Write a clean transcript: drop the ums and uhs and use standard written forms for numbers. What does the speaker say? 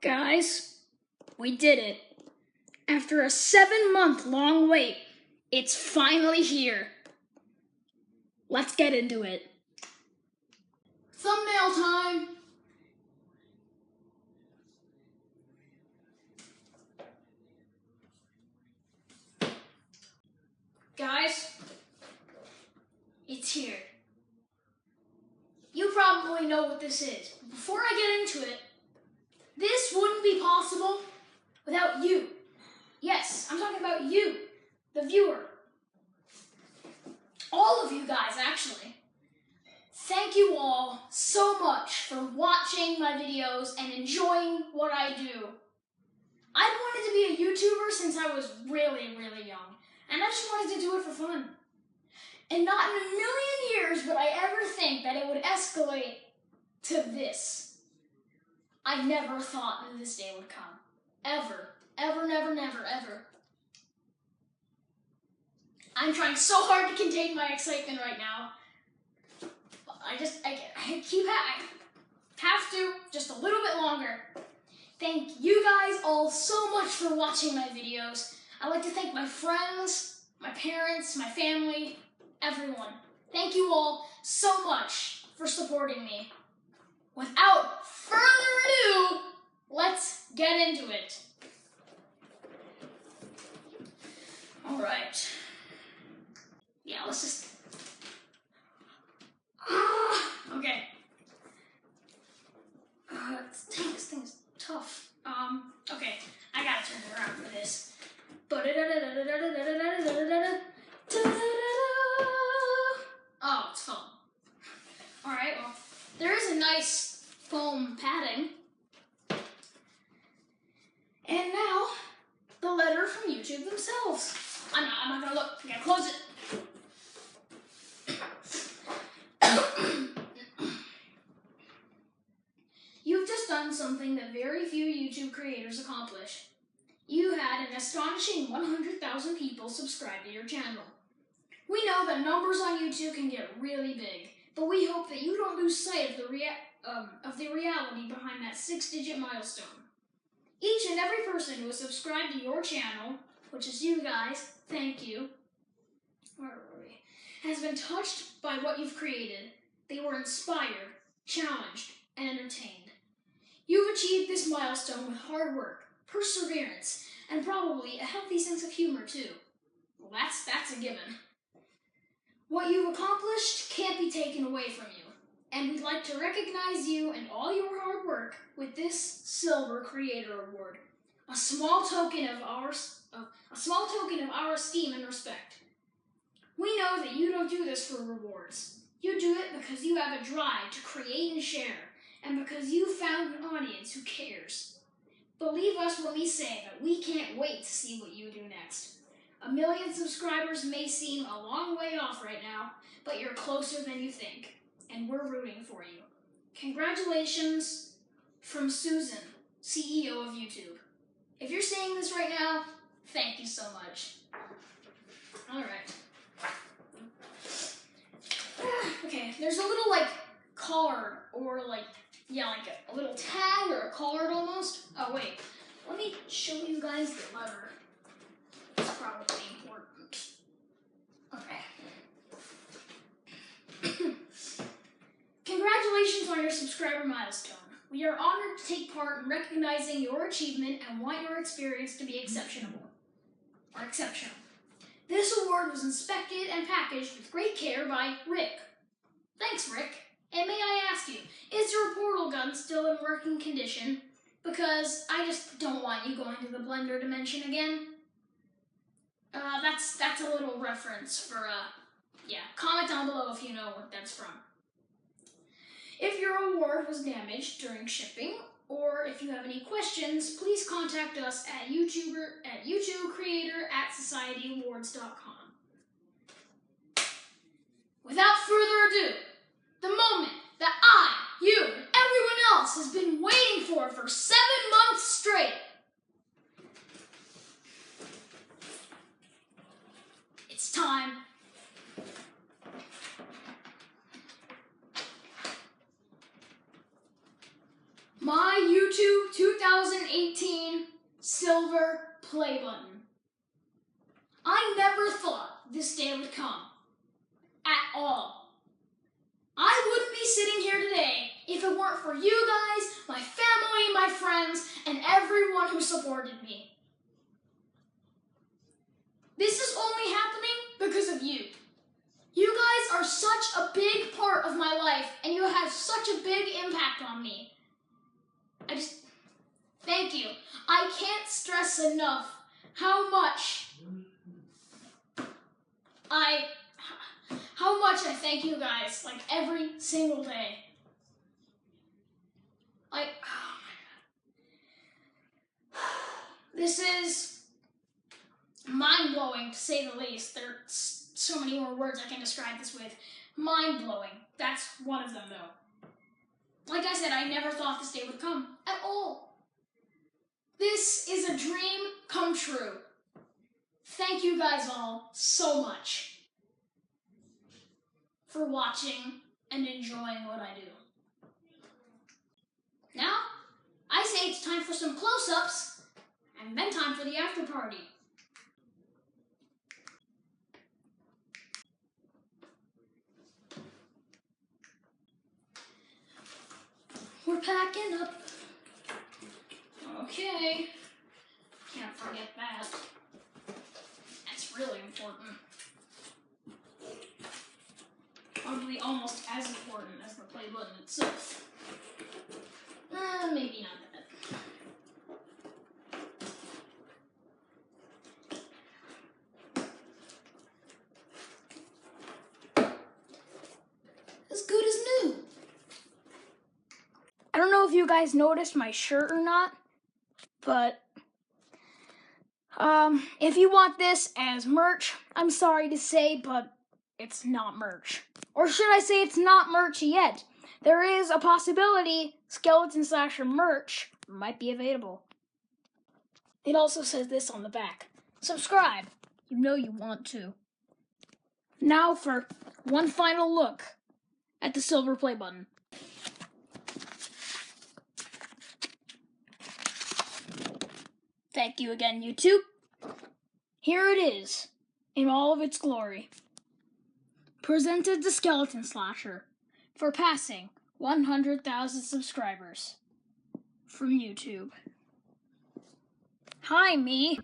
Guys, we did it. After a 7-month-long wait, it's finally here. Let's get into it. Thumbnail time! Guys, it's here. You probably know what this is. But before I get into it, this wouldn't be possible without you. Yes, I'm talking about you, the viewer. All of you guys, actually. Thank you all so much for watching my videos and enjoying what I do. I've wanted to be a YouTuber since I was really, really young, and I just wanted to do it for fun. And not in a million years would I ever think that it would escalate to this. I never thought that this day would come. Ever. Ever, never, never, ever. I'm trying so hard to contain my excitement right now. I have to, just a little bit longer. Thank you guys all so much for watching my videos. I'd like to thank my friends, my parents, my family, everyone. Thank you all so much for supporting me. Without further ado, let's get into it. All right. Yeah, let's just... Okay. This thing is tough. Okay, I gotta turn it around for this. Oh, it's foam. Alright, well, there is a nice foam padding. And now, the letter from YouTube themselves. I'm not gonna look. I'm gonna close it. You've just done something that very few YouTube creators accomplish. You had an astonishing 100,000 people subscribe to your channel. We know that numbers on YouTube can get really big, but we hope that you don't lose sight of the reality behind that 6-digit milestone. Each and every person who has subscribed to your channel, which is you guys, thank you, where were we, has been touched by what you've created. They were inspired, challenged, and entertained. You've achieved this milestone with hard work, perseverance, and probably a healthy sense of humor too. Well, that's a given. What you've accomplished can't be taken away from you, and we'd like to recognize you and all your hard work with this Silver Creator Award, a small token of our esteem and respect. We know that you don't do this for rewards. You do it because you have a drive to create and share, and because you found an audience who cares. Believe us when we say that we can't wait to see what you do next. 1 million subscribers may seem a long way off right now, but you're closer than you think, and we're rooting for you. Congratulations from Susan, CEO of YouTube. If you're seeing this right now, thank you so much. All right. Okay, there's a little card or a little tag or a card almost. Oh wait, let me show you guys the letter. It's probably important. Okay. Congratulations on your subscriber milestone. We are honored to take part in recognizing your achievement and want your experience to be exceptional. This award was inspected and packaged with great care by Rick. Thanks, Rick. And may I ask you, is your portal gun still in working condition? Because I just don't want you going to the Blender dimension again. That's a little reference for, comment down below if you know what that's from. If your award was damaged during shipping, or if you have any questions, please contact us at YouTubeCreator@societyawards.com. Without further ado, the moment that I, you, and everyone else has been waiting for 7 months straight. It's time. My YouTube 2018 silver play button. I never thought this day would come. At all. I wouldn't be sitting here today if it weren't for you guys, my family, my friends, and everyone who supported me. This is only happening because of you. You guys are such a big part of my life, and you have such a big impact on me. Thank you. I can't stress enough how much I thank you guys, like, every single day. Like, oh my God. This is mind-blowing, to say the least. There's so many more words I can describe this with. Mind-blowing. That's one of them, though. Like I said, I never thought this day would come at all. This is a dream come true. Thank you guys all so much for watching and enjoying what I do. Now, I say it's time for some close-ups, and then time for the after party. We're packing up. Okay. Can't forget that. That's really important. Probably almost as important as the play button itself. Maybe not that. As good as new. I don't know if you guys noticed my shirt or not, but if you want this as merch, I'm sorry to say, but it's not merch. Or should I say it's not merch yet? There is a possibility Skeleton Slasher merch might be available. It also says this on the back. Subscribe. You know you want to. Now for one final look at the silver play button. Thank you again, YouTube. Here it is, in all of its glory. Presented to Skeleton Slasher for passing 100,000 subscribers from YouTube. Hi, me.